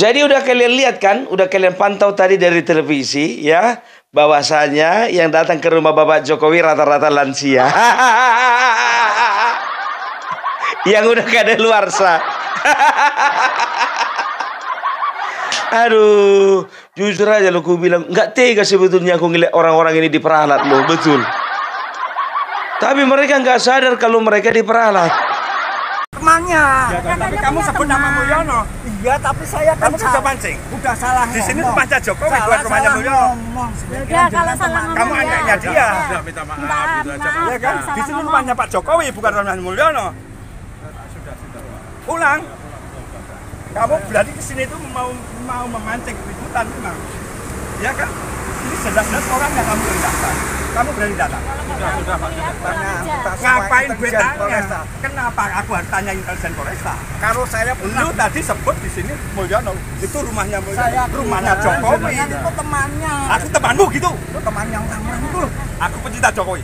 Jadi udah kalian lihat kan, udah kalian pantau tadi dari televisi ya, bahwasanya yang datang ke rumah Bapak Jokowi rata-rata lansia. Yang udah kadaluarsa. Aduh, jujur aja lo, ku bilang nggak tega sebetulnya aku ngeliat orang-orang ini diperalat lo, betul. Tapi mereka nggak sadar kalau mereka diperalat. Temannya. Ya, tapi kamu sebut nama Mulyono. Iya, tapi saya kan Kamu sudah pancing. udah salah Di sini ngomong. rumahnya Jokowi, bukan rumahnya Mulyono. Udah kalau salah ngomong Kamu anaknya dia. Sudah minta maaf, gitu aja. Ya kan? Di sini rumahnya Pak Jokowi, bukan rumahnya Mulyono. Pulang. Kamu berarti ke sini itu mau memancing keributan memang. Ya kan? Ini jelas-jelas orang yang kamu berani datang. Kamu berani datang. Sudah, Pak. Ngapain gue tanya? Kenapa aku harus tanya intelijen Polresta? Kalau saya Lu tadi sebut di sini Mulyono, itu rumahnya Mulyono, saya rumahnya Jokowi. itu temannya. Aku temanmu gitu. Itu teman yang itu. Aku pecinta Jokowi.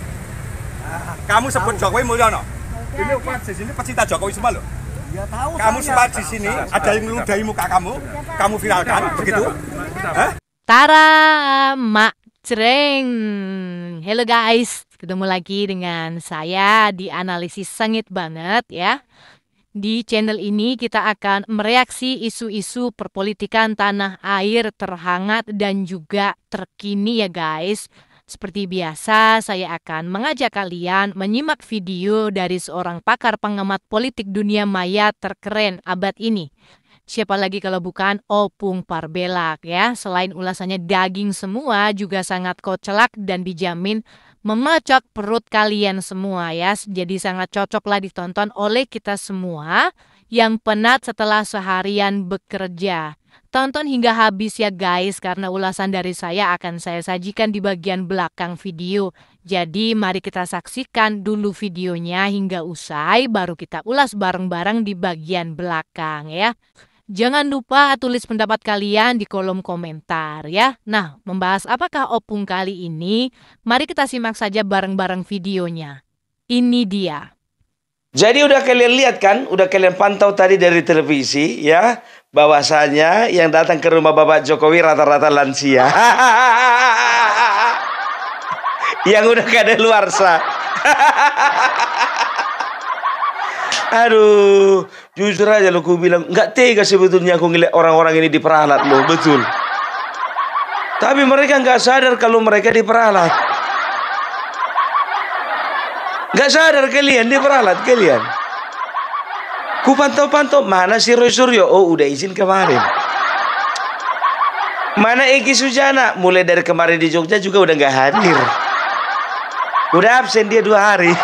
Kamu sebut Jokowi Mulyono. Ini di sini pecinta Jokowi semua loh. Ya tahu. Kamu sempat di sini ada yang meludahi muka kamu viralkan begitu? Hah? Tara, Mak Cereng. Halo guys, ketemu lagi dengan saya di Analisis Sengit Banget ya. Di channel ini kita akan mereaksi isu-isu perpolitikan tanah air terhangat dan juga terkini ya guys. Seperti biasa, saya akan mengajak kalian menyimak video dari seorang pakar pengamat politik dunia maya terkeren abad ini. Siapa lagi kalau bukan Opung Parbelak ya. Selain ulasannya daging semua, juga sangat kocak dan dijamin memecok perut kalian semua ya. Jadi sangat cocoklah ditonton oleh kita semua yang penat setelah seharian bekerja. Tonton hingga habis ya guys, karena ulasan dari saya akan saya sajikan di bagian belakang video. Jadi mari kita saksikan dulu videonya hingga usai, baru kita ulas bareng-bareng di bagian belakang ya. Jangan lupa tulis pendapat kalian di kolom komentar ya. Nah, membahas apakah Opung kali ini? Mari kita simak saja bareng-bareng videonya. Ini dia. Jadi udah kalian lihat kan, udah kalian pantau tadi dari televisi ya, bahwasanya yang datang ke rumah Bapak Jokowi rata-rata lansia. Yang udah kadaluarsa. Aduh, jujur aja lo, ku bilang nggak tega sebetulnya aku ngeliat orang-orang ini diperalat lo, betul. Tapi mereka nggak sadar kalau mereka diperalat. Nggak sadar kalian diperalat kalian. Ku pantau-pantau, mana si Roy Suryo? Oh, udah izin kemarin. Mana Eki Sujana? Mulai dari kemarin di Jogja juga udah nggak hadir. Udah absen dia 2 hari.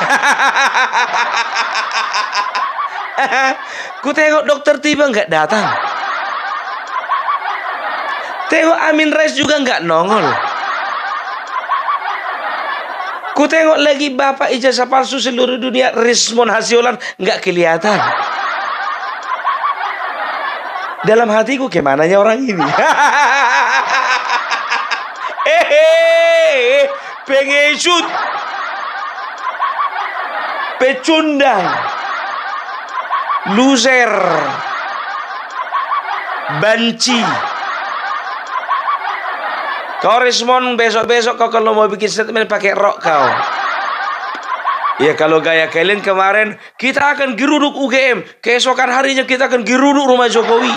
Ku tengok dokter Tiba nggak datang. Tengok Amin Rais juga nggak nongol. Ku tengok lagi Bapak ijazah palsu seluruh dunia Rismon Hasiolan nggak kelihatan. Dalam hatiku kemananya orang ini. Pengesut, pecundang, loser, banci. Kau Rismon, besok-besok kau kalau mau bikin statement pakai rok kau. Ya kalau gaya kalian kemarin, kita akan geruduk UGM. Keesokan harinya kita akan geruduk rumah Jokowi.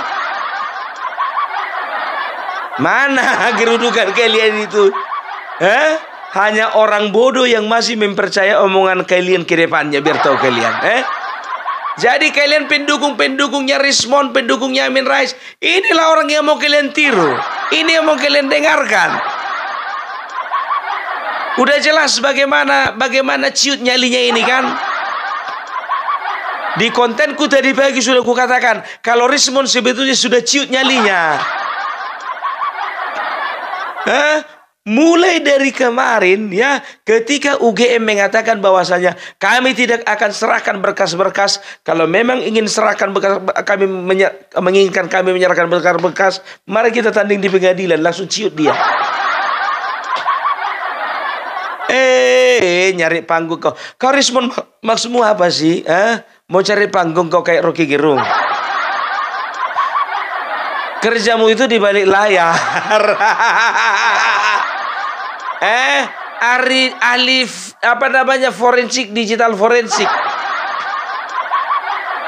Mana gerudukan kalian itu? Hah? Hanya orang bodoh yang masih mempercaya omongan kalian ke depannya, biar tahu kalian. Jadi kalian pendukungnya Rismon, pendukungnya Amin Rais. Inilah orang yang mau kalian tiru. Ini yang mau kalian dengarkan. Udah jelas bagaimana ciut nyalinya ini kan. Di kontenku tadi pagi sudah kukatakan kalau Rismon sebetulnya sudah ciut nyalinya. Mulai dari kemarin ya, ketika UGM mengatakan bahwasanya kami tidak akan serahkan berkas-berkas, kalau memang ingin serahkan berkas, menginginkan kami menyerahkan berkas-berkas, mari kita tanding di pengadilan, langsung ciut dia. Nyari panggung kau. Kau Rismon, maksudmu apa sih? Mau cari panggung kau kayak Rocky Gerung? Kerjamu itu di balik layar. Alif apa namanya, forensik, digital forensik.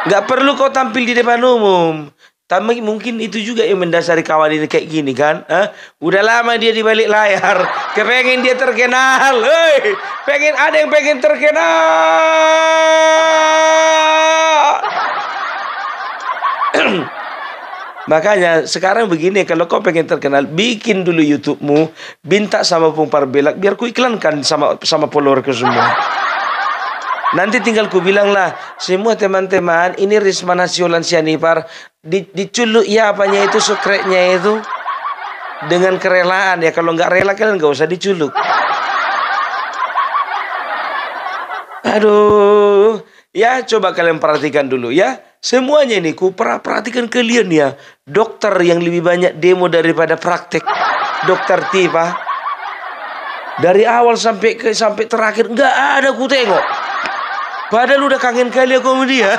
Nggak perlu kau tampil di depan umum. Tapi mungkin itu juga yang mendasari kawan ini kayak gini kan. Udah lama dia di balik layar, kepengen dia terkenal. Ada yang pengen terkenal. Makanya sekarang begini, kalau kau pengen terkenal, bikin dulu YouTube-mu, minta sama Opung Parbelak biar ku iklankan sama followerku semua. Nanti tinggal ku bilang lah, semua teman-teman, ini Risma Nasiolan Sianipar, diculuk ya apanya itu, sukreknya itu dengan kerelaan ya. Kalau nggak rela kalian nggak usah diculuk. Aduh, ya coba kalian perhatikan dulu ya. Semuanya ini ku perhatikan kalian ya. Dokter yang lebih banyak demo daripada praktek. Dokter Tifa. Dari awal sampai terakhir nggak ada ku tengok. Padahal udah kangen kali aku sama dia.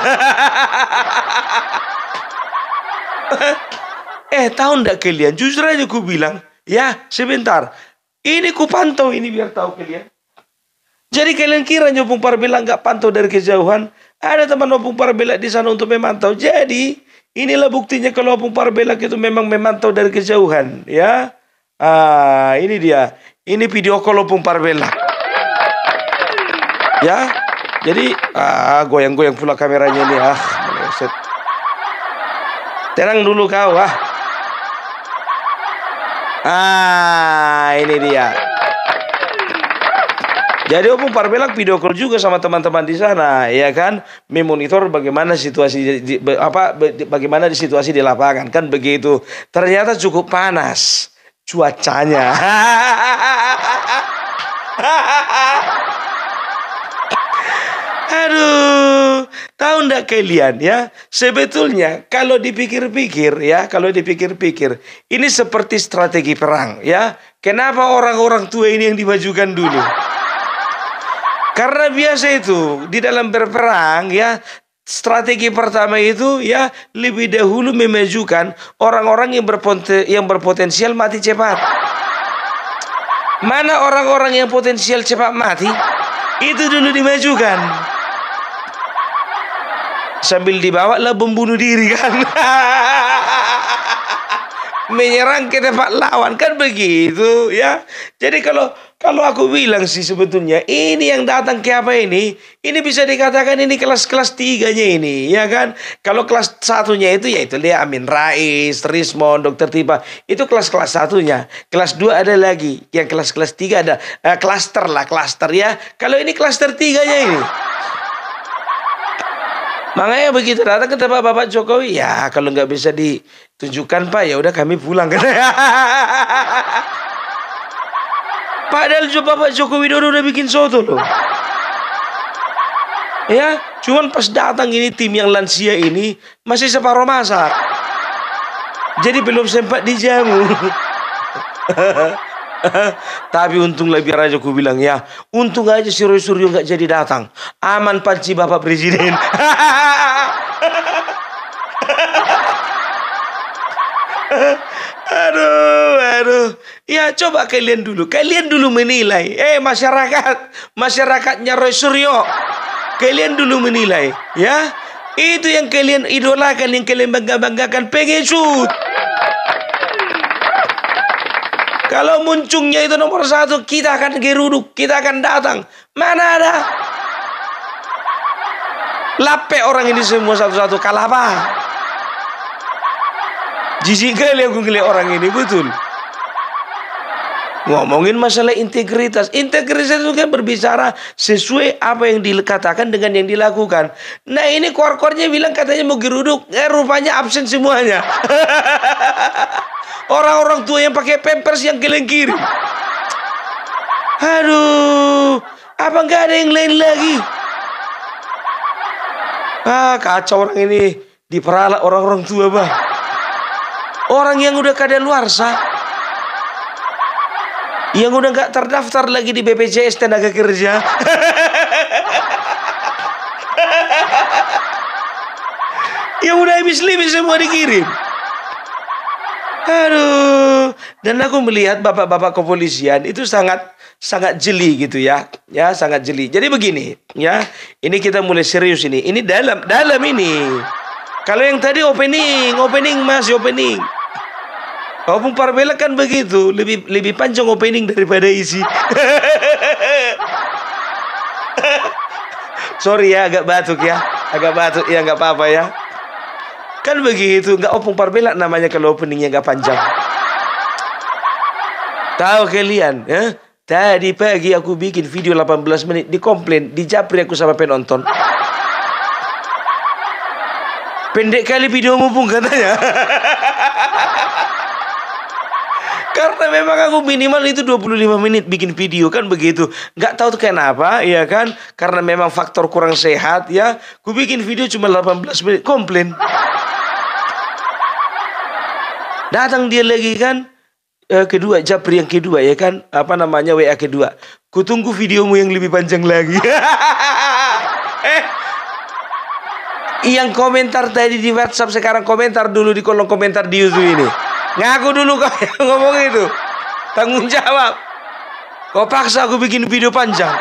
Tahu ndak kalian? Jujur aja ku bilang, ya sebentar. Ini ku pantau ini biar tahu kalian. Jadi kalian kira Opung Parbelak nggak pantau dari kejauhan? Ada teman Opung Parbelak di sana untuk memantau. Jadi inilah buktinya kalau Opung Parbelak itu memang memantau dari kejauhan, ya. Ini dia. Ini video call Opung Parbelak. Ya. Jadi goyang-goyang pula kameranya ini. Meleset. Tenang dulu kau. Ini dia. Jadi Opung Parbelak video call juga sama teman-teman di sana, ya kan? Memonitor bagaimana situasi bagaimana di situasi di lapangan kan begitu. Ternyata cukup panas cuacanya. Aduh, tahu ndak kalian ya? Sebetulnya kalau dipikir-pikir, ini seperti strategi perang ya. Kenapa orang-orang tua ini yang dimajukan dulu? Karena biasa itu di dalam berperang ya, strategi pertama itu ya lebih dahulu memajukan orang-orang yang berpotensial mati cepat. Mana orang-orang yang potensial cepat mati? Itu dulu dimajukan. Sambil dibawa lah membunuh diri kan. Menyerang ke tempat lawan kan begitu ya. Jadi kalau aku bilang sih sebetulnya ini yang datang ke apa ini bisa dikatakan ini kelas-kelas 3-nya ini ya kan. Kalau kelas 1-nya itu yaitu dia Amin Rais, Rismon, Dr. Tipa, itu kelas-kelas 1-nya. Kelas 2 ada lagi, yang kelas-kelas 3 ada klaster ya. Kalau ini klaster 3-nya ini. Makanya begitu datang ke tempat Bapak Jokowi, ya kalau nggak bisa ditunjukkan Pak, ya udah kami pulang. Padahal Bapak Jokowi udah bikin soto loh. Ya, cuman pas datang ini tim yang lansia ini masih separuh masak. Jadi belum sempat dijamu. Tapi untunglah, biar aja aku bilang ya, untung aja si Roy Suryo nggak jadi datang. Aman panci Bapak Presiden. Aduh. Ya coba kalian dulu menilai. Masyarakatnya Roy Suryo, kalian dulu menilai ya. Itu yang kalian idolakan, yang kalian banggakan, pengen shoot. Kalau muncungnya itu nomor 1, kita akan geruduk, kita akan datang. Mana ada? Lape orang ini semua satu-satu, kalah apa? Jijik kali aku ngeliat orang ini, betul. Ngomongin masalah integritas. Integritas itu kan berbicara sesuai apa yang dikatakan dengan yang dilakukan. Nah ini kor-kornya bilang katanya mau geruduk, rupanya absen semuanya. Orang-orang tua yang pakai pampers yang kalian kirim. Aduh, apa nggak ada yang lain lagi? Kacau orang ini. Diperalat orang-orang tua, Bang. Orang yang udah kadaluarsa, yang udah nggak terdaftar lagi di BPJS Tenaga Kerja. Yang udah habis-habis semua dikirim. Aduh, dan aku melihat bapak-bapak kepolisian itu sangat jeli gitu ya. Ya, sangat jeli. Jadi begini, ya. Ini kita mulai serius ini. Ini dalam ini. Kalau yang tadi opening masih opening. Opung Parbelak kan begitu, lebih panjang opening daripada isi. Sorry ya, agak batuk ya, nggak apa-apa ya. Kan begitu, nggak Opung Parbelak namanya kalau openingnya nggak panjang. Tahu kalian, ya? Tadi pagi aku bikin video 18 menit, dikomplain, dijapri aku sama penonton. Pendek kali videomu pun katanya. Karena memang aku minimal itu 25 menit bikin video kan begitu. Nggak tahu tuh kenapa, ya kan? Karena memang faktor kurang sehat ya. Ku bikin video cuma 18 menit, komplain. Datang dia lagi kan, kedua, japri yang kedua ya kan, apa namanya, WA kedua. Kutunggu videomu yang lebih panjang lagi. Yang komentar tadi di WhatsApp sekarang komentar dulu di kolom komentar di YouTube ini. Ngaku dulu kau yang ngomong itu. Tanggung jawab. Kau paksa aku bikin video panjang.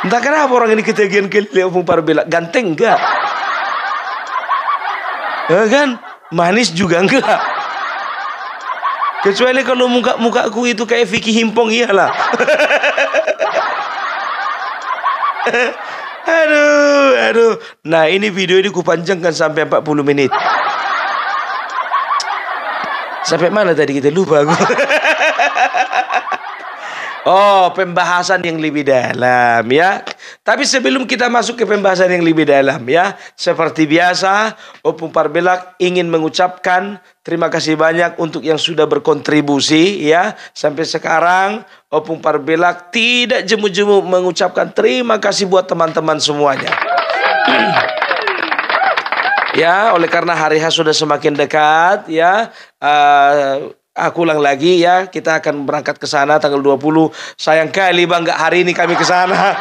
Entah kenapa orang ini ketagihan kali Opung Parbelak. Ganteng enggak? Ya kan? Manis juga enggak? Kecuali kalau muka-mukaku itu kayak Vicky Himpong, iyalah. Aduh. Nah, ini video ini kupanjangkan sampai 40 menit. Sampai mana tadi kita lupa aku. Oh, pembahasan yang lebih dalam ya. Tapi sebelum kita masuk ke pembahasan yang lebih dalam ya, seperti biasa Opung Parbelak ingin mengucapkan terima kasih banyak untuk yang sudah berkontribusi ya. Sampai sekarang Opung Parbelak tidak jemu-jemu mengucapkan terima kasih buat teman-teman semuanya. Ya, oleh karena hari H sudah semakin dekat ya, aku ulang lagi ya, kita akan berangkat ke sana tanggal 20. Sayang kali Bang, nggak hari ini kami ke sana.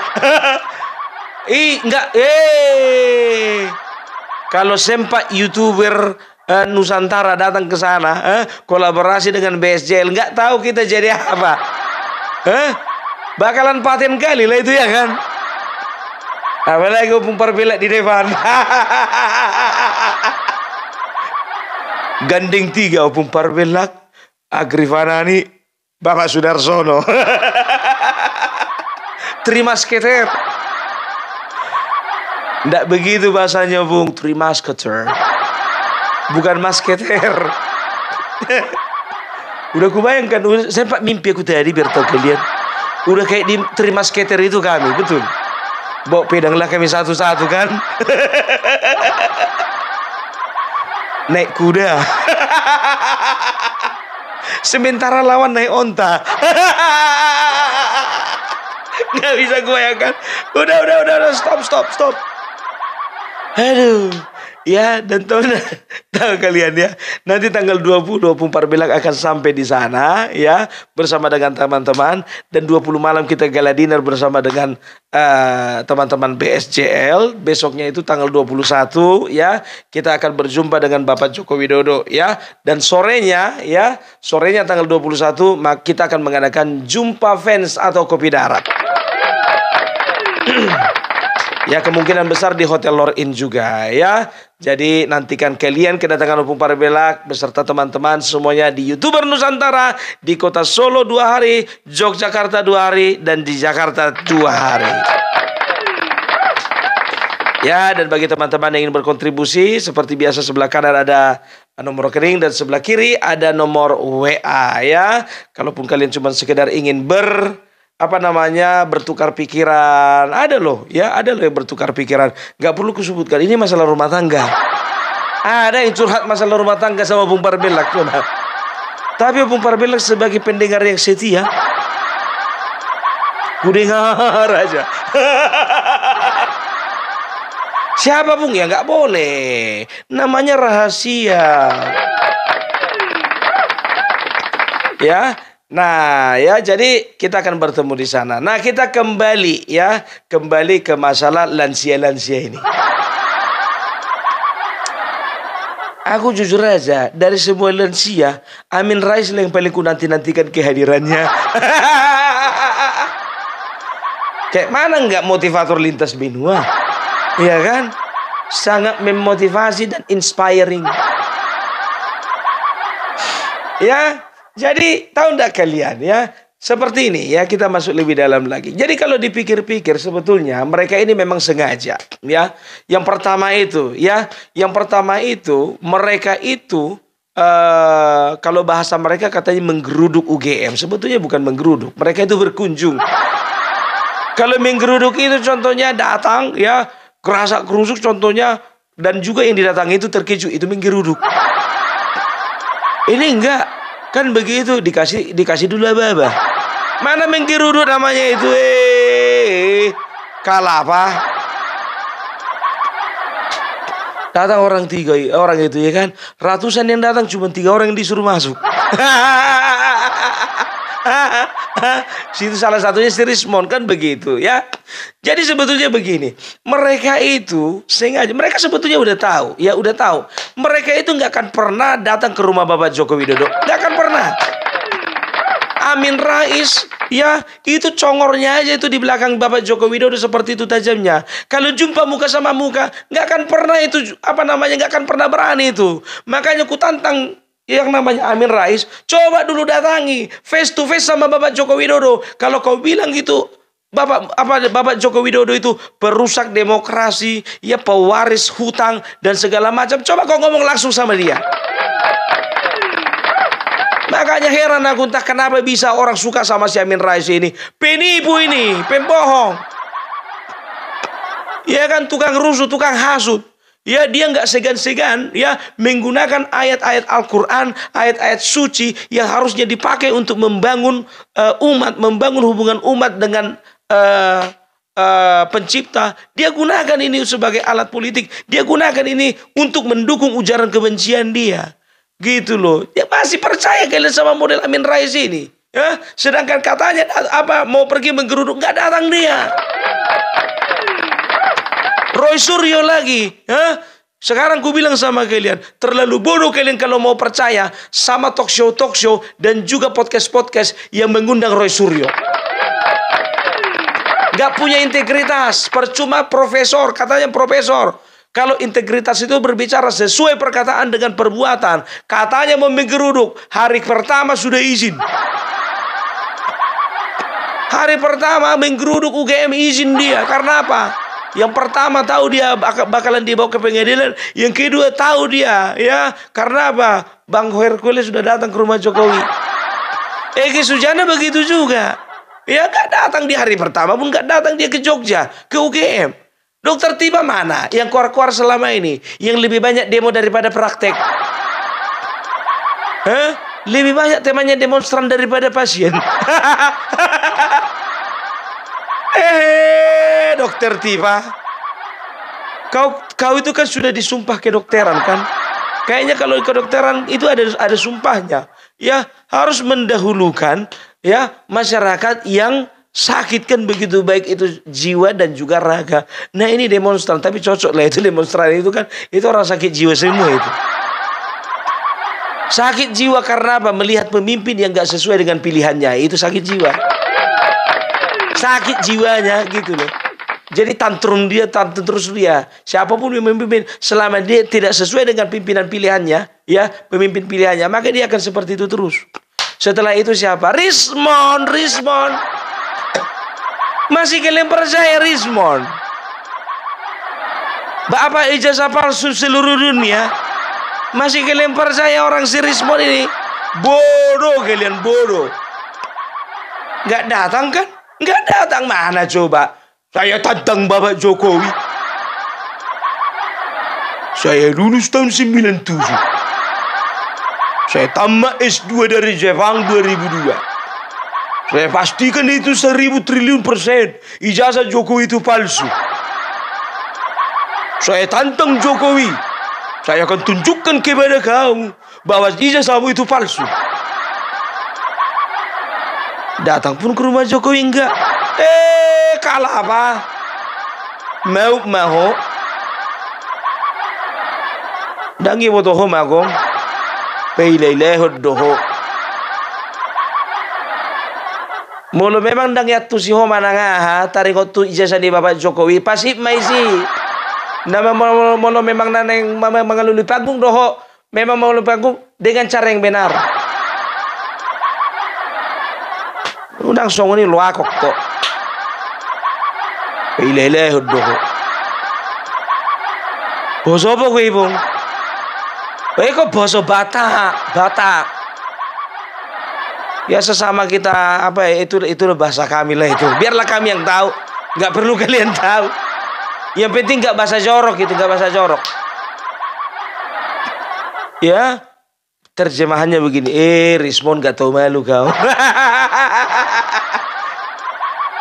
Kalau sempat YouTuber Nusantara datang ke sana, kolaborasi dengan BSJL, nggak tahu kita jadi apa. Bakalan paten kali lah itu ya kan. Apalagi Opung Parbelak di depan. Gandeng 3 Opung Parbelak, Agrifanani, Bapak Sudarsono. Trimasketer. Nggak begitu bahasanya Bung, Trimasketer. Bukan masketer. Udah kubayangkan, sempat mimpi aku tadi biar tahu kalian. Udah kayak di Trimasketer itu kami, betul. Bawa pedanglah kami satu-satu kan. Naik kuda. Sementara lawan naik onta. Nggak bisa gue ya kan. Udah, stop. Aduh. Ya, dan tahu kalian ya, nanti tanggal 20 Opung Parbelak akan sampai di sana ya, bersama dengan teman-teman. Dan 20 malam kita gala dinner bersama dengan teman-teman BSJL. Besoknya itu tanggal 21 ya, kita akan berjumpa dengan Bapak Joko Widodo ya. Dan sorenya tanggal 21 kita akan mengadakan jumpa fans atau kopi darat. Ya, kemungkinan besar di Hotel Lor-In juga ya. Jadi nantikan kalian kedatangan Opung Parbelak beserta teman-teman semuanya di YouTuber Nusantara di kota Solo 2 hari, Yogyakarta 2 hari, dan di Jakarta 2 hari. Ya, dan bagi teman-teman yang ingin berkontribusi, seperti biasa sebelah kanan ada nomor rekening dan sebelah kiri ada nomor WA ya. Kalaupun kalian cuma sekedar ingin bertukar pikiran, ada loh yang bertukar pikiran. Gak perlu kusebutkan, ini masalah rumah tangga. Ada yang curhat masalah rumah tangga sama Opung Parbelak coba. Tapi Opung Parbelak sebagai pendengar yang setia, ku dengar aja. Siapa Bung? Ya nggak boleh, namanya rahasia ya. Nah ya, jadi kita akan bertemu di sana. Nah, kita kembali ke masalah lansia-lansia ini. Aku jujur aja, dari semua lansia, Amin Rais yang paling ku nanti-nantikan kehadirannya. Kayak mana nggak motivator lintas benua? Iya kan? Sangat memotivasi dan inspiring. Ya, jadi tahu nggak kalian ya? Seperti ini ya, kita masuk lebih dalam lagi. Jadi kalau dipikir-pikir sebetulnya mereka ini memang sengaja ya. Yang pertama itu mereka itu kalau bahasa mereka katanya menggeruduk UGM. Sebetulnya bukan menggeruduk, mereka itu berkunjung. Kalau menggeruduk itu contohnya datang ya, kerasa kerusuk contohnya, dan juga yang didatangi itu terkejut, itu menggeruduk. Ini enggak, kan begitu dikasih dulu apa? Mana menggeruduk namanya itu? Kalah apa? Datang orang itu ya kan, ratusan yang datang cuma 3 orang yang disuruh masuk. Situ salah satunya si Rismon, kan begitu ya. Jadi sebetulnya begini, mereka itu sengaja, mereka sebetulnya udah tahu. Mereka itu nggak akan pernah datang ke rumah Bapak Joko Widodo, nggak akan pernah. Amin Rais ya, itu congornya aja itu di belakang Bapak Joko Widodo seperti itu tajamnya. Kalau jumpa muka sama muka, nggak akan pernah itu nggak akan pernah berani itu. Makanya ku tantang yang namanya Amin Rais, coba dulu datangi face to face sama Bapak Joko Widodo. Kalau kau bilang gitu, Bapak Joko Widodo itu perusak demokrasi, ya pewaris hutang dan segala macam, coba kau ngomong langsung sama dia. Makanya heran aku, entah kenapa bisa orang suka sama si Amin Rais ini. Penipu ini, pembohong. Ya kan, tukang rusuh, tukang hasut. Ya, dia nggak segan-segan ya menggunakan ayat-ayat Al-Quran, ayat-ayat suci yang harusnya dipakai untuk membangun membangun hubungan umat dengan pencipta. Dia gunakan ini sebagai alat politik. Dia gunakan ini untuk mendukung ujaran kebencian dia. Gitu loh. Dia masih percaya kalian sama model Amin Rais ini. Ya, sedangkan katanya mau pergi menggeruduk, nggak datang dia. Roy Suryo lagi, ya? Sekarang ku bilang sama kalian, terlalu bodoh kalian kalau mau percaya sama talk show dan juga podcast yang mengundang Roy Suryo. Gak punya integritas, percuma profesor, katanya profesor. Kalau integritas itu berbicara sesuai perkataan dengan perbuatan. Katanya mau menggeruduk, hari pertama sudah izin. Hari pertama menggeruduk UGM izin dia, karena apa? Yang pertama tahu dia bakalan dibawa ke pengadilan. Yang kedua tahu dia ya, karena apa? Bang Hercules sudah datang ke rumah Jokowi. Egi Sujana begitu juga. Ya, gak datang di hari pertama pun, gak datang dia ke Jogja, ke UGM. Dokter Tiba mana yang keluar-keluar selama ini, yang lebih banyak demo daripada praktek? Lebih banyak temannya demonstran daripada pasien. Dokter Tiba, kau itu kan sudah disumpah kedokteran kan? Kayaknya kalau kedokteran itu ada sumpahnya. Ya, harus mendahulukan ya masyarakat yang sakit kan begitu, baik itu jiwa dan juga raga. Nah, ini demonstran, tapi cocok lah itu demonstran itu kan, itu orang sakit jiwa semua itu. Sakit jiwa karena apa? Melihat pemimpin yang gak sesuai dengan pilihannya, itu sakit jiwa. Sakit jiwanya gitu loh. Jadi tantrum terus dia. Siapapun yang memimpin, selama dia tidak sesuai dengan pimpinan pilihannya, ya pemimpin pilihannya, maka dia akan seperti itu terus. Setelah itu siapa? Rismon. Masih kalian percaya Rismon? Apa ijazah palsu seluruh dunia? Masih kalian percaya orang si Rismon ini? Bodoh kalian, bodoh. Gak datang kan? Gak datang, mana coba? Saya tantang Bapak Jokowi. Saya lulus tahun 97. Saya tamat S2 dari Jepang 2002. Saya pastikan itu 1000 triliun persen ijazah Jokowi itu palsu. Saya tantang Jokowi. Saya akan tunjukkan kepada kamu bahwa ijazahmu itu palsu. Datang pun ke rumah Jokowi enggak. Kalah apa? Mau. Dangi botohom agom. Peilelehod doho. Mulu memang dang yatu si homa nangaha taringot tu ijazah di Bapak Jokowi pasip maisi. Nama mulu memang naneng mengalami panggung doho. Memang mengalami panggung dengan cara yang benar. Undang song ini luakok kok. Peilelehod doho. Boso apa gue ibung? Kok boso Batak. Ya sesama kita apa ya itu bahasa kami lah itu. Biarlah kami yang tahu, nggak perlu kalian tahu. Yang penting nggak bahasa jorok itu, nggak bahasa jorok. Ya terjemahannya begini. Rismon nggak tahu malu kau.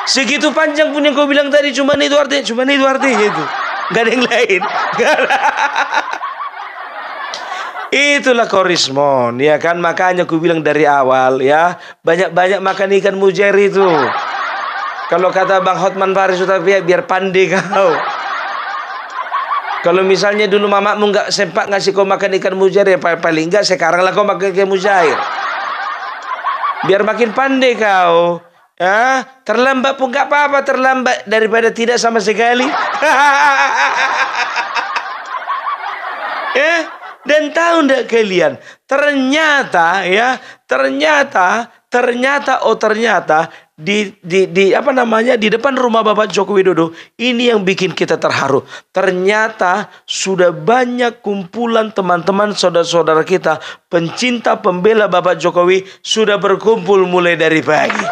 Segitu panjang pun yang kau bilang tadi cuma itu artinya itu. Nggak ada yang lain. Itulah korismon, ya kan? Makanya aku bilang dari awal ya, banyak-banyak makan ikan mujair itu. Kalau kata Bang Hotman Paris biar pandai kau. Kalau misalnya dulu mamamu nggak sempat ngasih kau makan ikan mujair, ya paling nggak sekarang lah kau makan ikan mujair. Biar makin pandai kau. Ya, terlambat pun nggak apa-apa, terlambat daripada tidak sama sekali. Dan tahu ndak kalian, ternyata di depan rumah Bapak Joko Widodo ini yang bikin kita terharu. Ternyata sudah banyak kumpulan teman-teman saudara-saudara kita pencinta pembela Bapak Jokowi sudah berkumpul mulai dari pagi.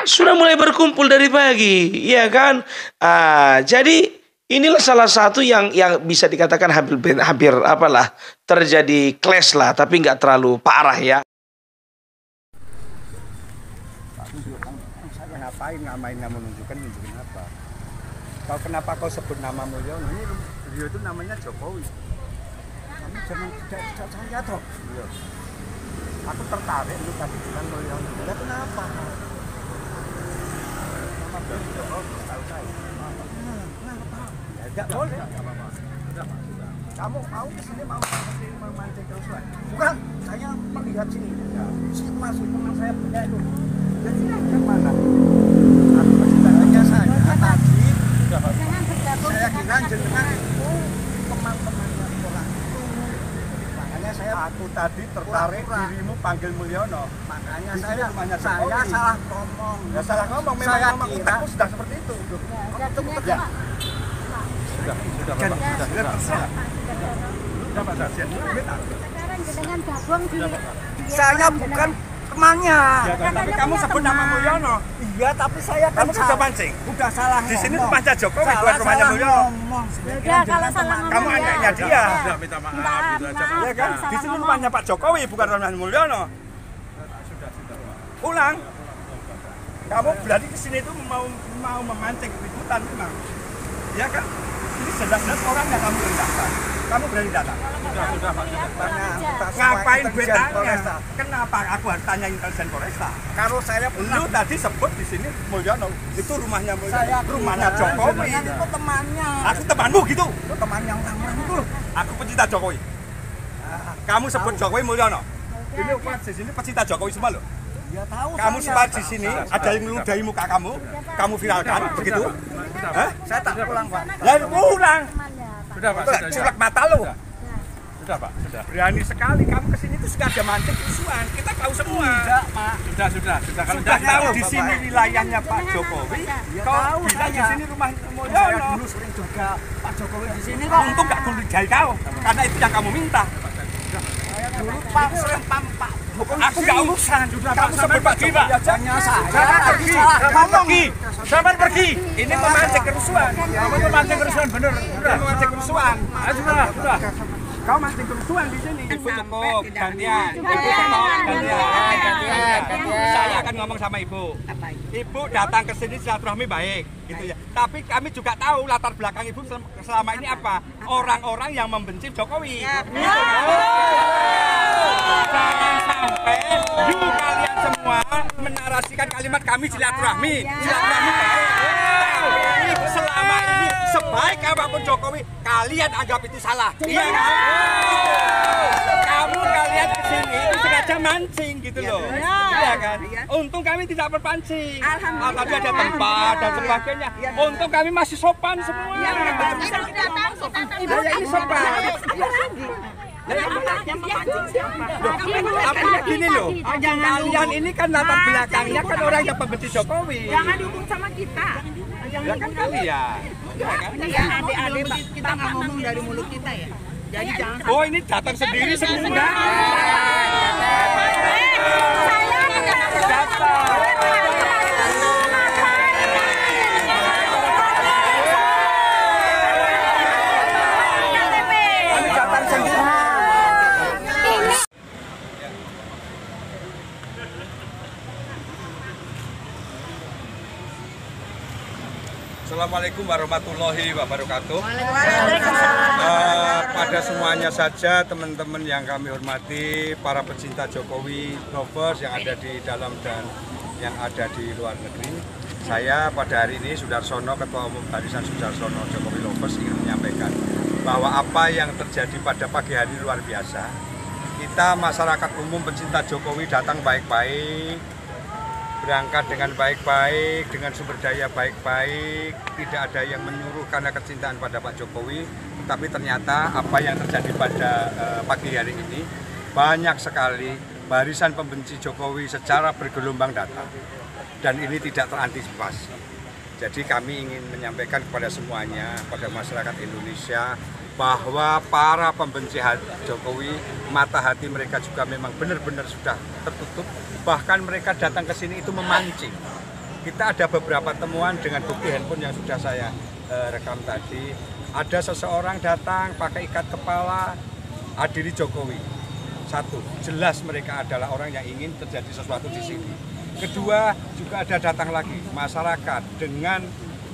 Sudah mulai berkumpul dari pagi, ya kan? Jadi inilah salah satu yang bisa dikatakan hampir apalah terjadi clash lah, tapi nggak terlalu parah ya. Saya ngapain nunjukin apa? Kenapa kau sebut nama Mulyono? Ini beliau itu namanya Jokowi. Kamu jangan tidak saya toh. Aku tertarik lu tadi bilang Mulyono. Ya kenapa? Nama beliau Jokowi tahu saya. Enggak boleh. Kamu mau kesini mau memancing kerusuhan? Bukan, saya melihat sini. Situ masuk teman saya punya itu. Jadi yang mana? Aku berceritanya saya tadi. Saya kira jenengan itu teman-temannya orang itu. Makanya aku tadi tertarik dirimu panggil Mulyono. Makanya saya salah ngomong. Ya salah ngomong. Memang aku sudah seperti itu. Ya. Sudah Pak Sarjen. Sekarang dengan gabung di Saya bukan temannya. Ya, tapi kamu sebut nama Mulyono. Iya, tapi saya kan kamu sudah mancing. Udah salah. Di sini rumahnya Jokowi, bukan rumahnya Mulyono. Udah kalau salah ngomong. Kamu anaknya dia. Sudah minta maaf gitu aja, Pak. Ya kan? Di sini rumahnya Pak Jokowi, bukan rumahnya Mulyono. Ulang. Kamu berarti ke sini itu mau memancing keributan memang. Ya kan? Ini jelas-jelas orang yang kamu rendahkan. Kamu berani datang? Sudah, Pak. Ngapain gue tanya? Kenapa aku harus tanya intelijen Polresta? Kalau saya lu tadi sebut di sini Mulyono, itu rumahnya Mulyono, rumahnya Jokowi. Itu temannya. Aku temanmu gitu. Itu teman yang rangkul. Aku pecinta Jokowi. Kamu sebut Jokowi Mulyono. Ini di sini pecinta Jokowi semua loh. Ya tahu. Kamu sempat di sini ada yang meludahi muka kamu viralkan begitu? Hah? Saya tak pulang, Pak. Ya pulang. Sudah, Pak. Culek mata lo. Sudah, Pak. Sudah. Berani sekali kamu kesini itu suka ada mancing kerusuhan. Kita tahu semua. Enggak, Pak. Sudah. Kalau Sudah tahu tahu di sini wilayahnya Pak Jokowi. Kau bilang di sini rumah Saya Mulyono. dulu sering jaga Pak Jokowi di sini kok. Untung nggak curigai kau, karena itu yang kamu minta. Saya dulu Pak sering Pak Jokowi. Aku nggak urusan. Kamu sebut Pak Jokowi aja. Hanya saya. Pergi. Pergi. Sampai pergi. Ini memancing kerusuhan. Kamu memancing kerusuhan bener. Sudah memancing kerusuhan. Sudah. Kau mancing kerusuhan di sini. Ibu cukup gantian. Saya akan ngomong sama ibu. Ibu datang ke sini silaturahmi baik, gitu ya. Tapi kami juga tahu latar belakang ibu selama ini apa? Orang-orang yang membenci Jokowi. Gitu. Jangan sampai kalian semua menarasikan kalimat kami silaturahmi. Silaturahmi baik. Selama ini sebaik apapun Jokowi, kalian anggap itu salah. Iya kan? Kalian kesini itu sengaja mancing gitu loh. Iya kan? Untung kami tidak berpancing. Alhamdulillah ada tempat dan sebagainya. Untung kami masih sopan semua. Ini sopan. Apa gini loh, kalian ini kan latar belakangnya kan orang yang pembenci Jokowi. Jangan dukung sama kita. Ya kan kalian. Iya, adik-adik kita nggak ngomong dari mulut kita ya. Jadi jangan. Oh ini datang sendiri semua. Assalamualaikum warahmatullahi wabarakatuh. Pada semuanya saja teman-teman yang kami hormati, para pecinta Jokowi lovers yang ada di dalam dan yang ada di luar negeri. Saya pada hari ini Sudarsono, Ketua Umum Barisan Sudarsono Jokowi lovers, ingin menyampaikan bahwa apa yang terjadi pada pagi hari luar biasa. Kita masyarakat umum pecinta Jokowi datang baik-baik, berangkat dengan baik-baik, dengan sumber daya baik-baik, tidak ada yang menyuruh karena kecintaan pada Pak Jokowi. Tetapi ternyata apa yang terjadi pada pagi hari ini, banyak sekali barisan pembenci Jokowi secara bergelombang datang. Dan ini tidak terantisipasi. Jadi kami ingin menyampaikan kepada semuanya, pada masyarakat Indonesia, bahwa para pembenci Jokowi, mata hati mereka juga memang benar-benar sudah tertutup. Bahkan mereka datang ke sini itu memancing. Kita ada beberapa temuan dengan bukti handphone yang sudah saya rekam tadi. Ada seseorang datang pakai ikat kepala, hadiri Jokowi. Satu, jelas mereka adalah orang yang ingin terjadi sesuatu di sini. Kedua, juga ada datang lagi masyarakat dengan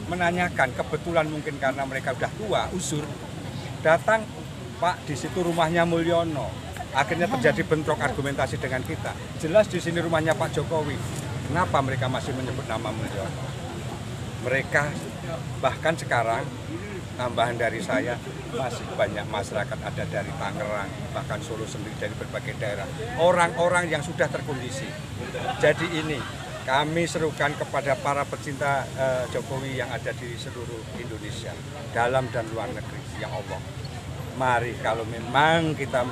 menanyakan, kebetulan mungkin karena mereka sudah tua, usur, datang, Pak, di situ rumahnya Mulyono. Akhirnya terjadi bentrok argumentasi dengan kita. Jelas di sini rumahnya Pak Jokowi. Kenapa mereka masih menyebut nama Mulyono? Mereka bahkan sekarang, tambahan dari saya, masih banyak masyarakat ada dari Tangerang, bahkan Solo sendiri, dari berbagai daerah. Orang-orang yang sudah terkondisi. Jadi ini kami serukan kepada para pecinta Jokowi yang ada di seluruh Indonesia, dalam dan luar negeri. Ya Allah, mari kalau memang kita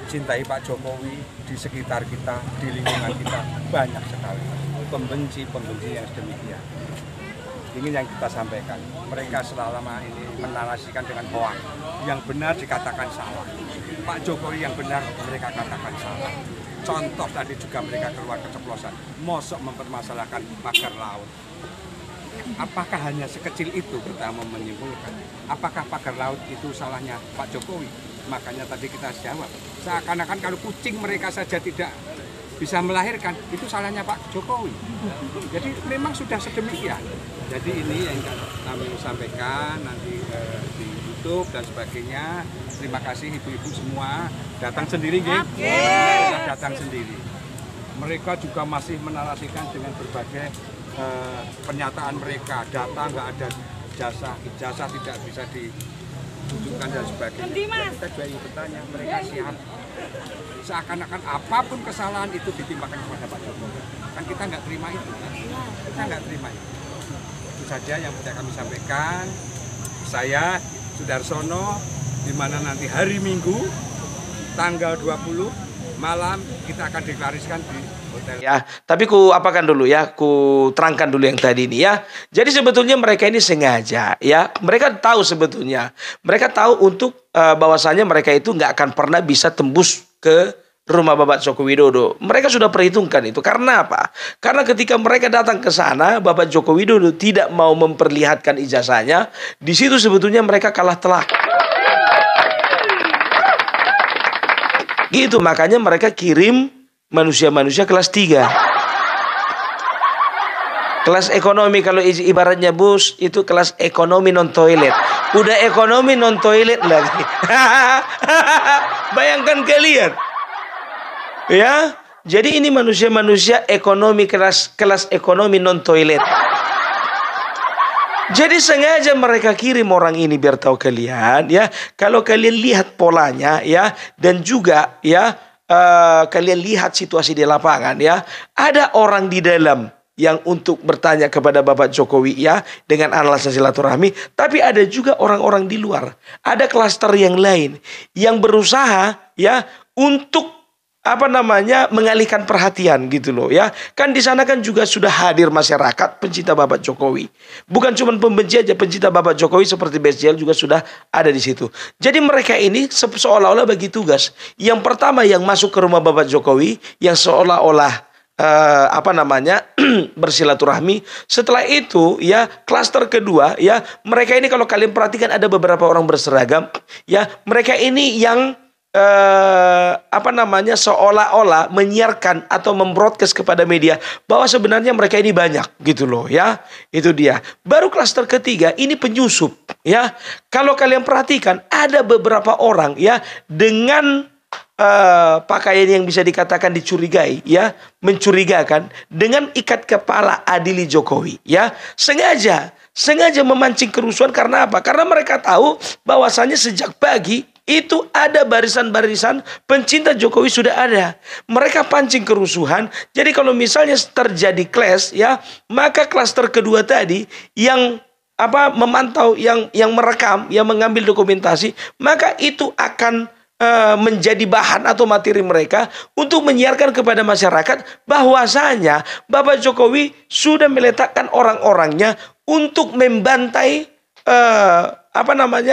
cintai Pak Jokowi, di sekitar kita, di lingkungan kita banyak sekali pembenci yang sedemikian. Ini yang kita sampaikan. Mereka selama ini menarasikan dengan hoax. Yang benar dikatakan salah. Pak Jokowi yang benar mereka katakan salah. Contoh tadi juga mereka keluar keceplosan. Mosok mempermasalahkan pagar laut. Apakah hanya sekecil itu kita mau menyimpulkan? Apakah pagar laut itu salahnya Pak Jokowi? Makanya tadi kita jawab, seakan-akan kalau kucing mereka saja tidak bisa melahirkan, itu salahnya Pak Jokowi. Jadi memang sudah sedemikian. Jadi ini yang kami sampaikan nanti di YouTube dan sebagainya. Terima kasih ibu-ibu semua, datang sendiri datang sendiri. Mereka juga masih menarasikan dengan berbagai pernyataan mereka, data nggak ada ijazah tidak bisa ditunjukkan dan sebagainya. Kita juga ingin bertanya, mereka siap? Seakan-akan apapun kesalahan itu ditimpakan kepada Pak Jokowi. Kan kita nggak terima itu, kan? Kita nggak terima itu. Itu saja yang bisa kami sampaikan. Saya Sudarsono, di mana nanti hari Minggu tanggal 20 malam kita akan deklarasikan di hotel. Ya, tapi ku apakan dulu ya, ku terangkan dulu yang tadi ini ya. Jadi sebetulnya mereka ini sengaja ya. Mereka tahu sebetulnya. Mereka tahu untuk bahwasannya mereka itu nggak akan pernah bisa tembus ke rumah Bapak Joko Widodo. Mereka sudah perhitungkan itu. Karena apa? Karena ketika mereka datang ke sana, Bapak Joko Widodo tidak mau memperlihatkan ijazahnya. Di situ sebetulnya mereka kalah telak. Gitu, makanya mereka kirim manusia-manusia kelas 3. Kelas ekonomi, kalau ibaratnya bus, itu kelas ekonomi non toilet. Udah ekonomi non toilet lagi. Bayangkan kalian. Ya, jadi ini manusia-manusia ekonomi kelas ekonomi non toilet. Jadi sengaja mereka kirim orang ini biar tahu kalian ya. Kalau kalian lihat polanya ya, dan juga ya kalian lihat situasi di lapangan ya, ada orang di dalam yang untuk bertanya kepada Bapak Jokowi ya dengan alasan silaturahmi, tapi ada juga orang-orang di luar. Ada klaster yang lain yang berusaha ya untuk mengalihkan perhatian gitu loh ya. Kan di sana kan juga sudah hadir masyarakat pencinta Bapak Jokowi. Bukan cuma pembenci aja, pencinta Bapak Jokowi seperti BSJL juga sudah ada di situ. Jadi mereka ini seolah-olah bagi tugas. Yang pertama yang masuk ke rumah Bapak Jokowi, yang seolah-olah bersilaturahmi. Setelah itu ya klaster kedua ya, mereka ini kalau kalian perhatikan ada beberapa orang berseragam ya, mereka ini yang seolah-olah menyiarkan atau membroadcast kepada media bahwa sebenarnya mereka ini banyak gitu loh ya. Itu dia. Baru klaster ketiga ini penyusup ya. Kalau kalian perhatikan ada beberapa orang ya dengan pakaian yang bisa dikatakan dicurigai ya, mencurigakan, dengan ikat kepala adili Jokowi ya. Sengaja memancing kerusuhan. Karena apa? Karena mereka tahu bahwasannya sejak pagi itu ada barisan-barisan pencinta Jokowi sudah ada. Mereka pancing kerusuhan. Jadi kalau misalnya terjadi clash ya, maka klaster kedua tadi yang memantau, yang merekam, yang mengambil dokumentasi, maka itu akan menjadi bahan atau materi mereka untuk menyiarkan kepada masyarakat bahwasanya Bapak Jokowi sudah meletakkan orang-orangnya untuk membantai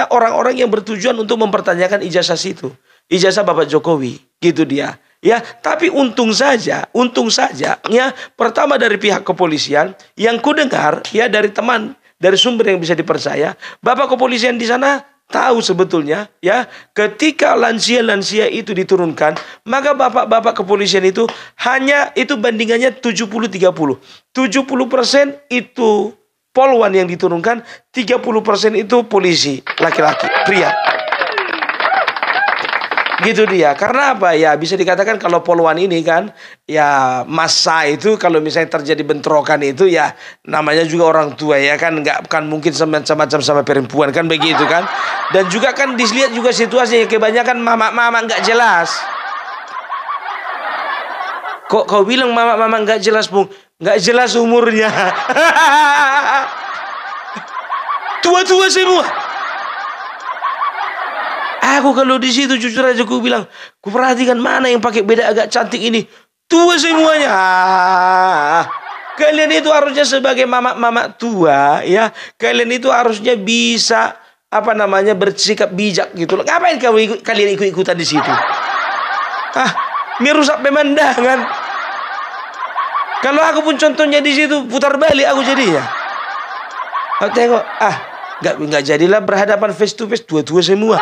orang-orang yang bertujuan untuk mempertanyakan ijazah Bapak Jokowi, gitu dia. Ya, tapi untung saja ya, pertama dari pihak kepolisian yang ku dengar ya dari teman, dari sumber yang bisa dipercaya, Bapak kepolisian di sana tahu sebetulnya ya, ketika lansia-lansia itu diturunkan, maka bapak-bapak kepolisian itu hanya itu bandingannya 70-30. 70% itu polwan yang diturunkan, 30% itu polisi laki-laki, pria. Gitu dia. Karena apa ya, bisa dikatakan kalau polwan ini kan ya, masa itu kalau misalnya terjadi bentrokan itu ya namanya juga orang tua ya kan, nggak kan mungkin macam-macam sama perempuan kan, begitu kan. Dan juga kan dilihat juga situasinya, kebanyakan mama-mama nggak jelas. Kok kau bilang mama-mama nggak jelas, Bung? Nggak jelas umurnya. Tua-tua semua. Aku kalau di situ jujur aja aku bilang, ku perhatikan mana yang pakai beda agak cantik ini, tua semuanya. Kalian itu harusnya sebagai mama-mama tua ya, kalian itu harusnya bisa bersikap bijak gitu loh. Ngapain kalian ikut-ikutan di situ? Merusak pemandangan. Kalau aku pun contohnya di situ, putar balik aku jadinya. Aku tengok, nggak jadilah berhadapan face to face, tua-tua semua.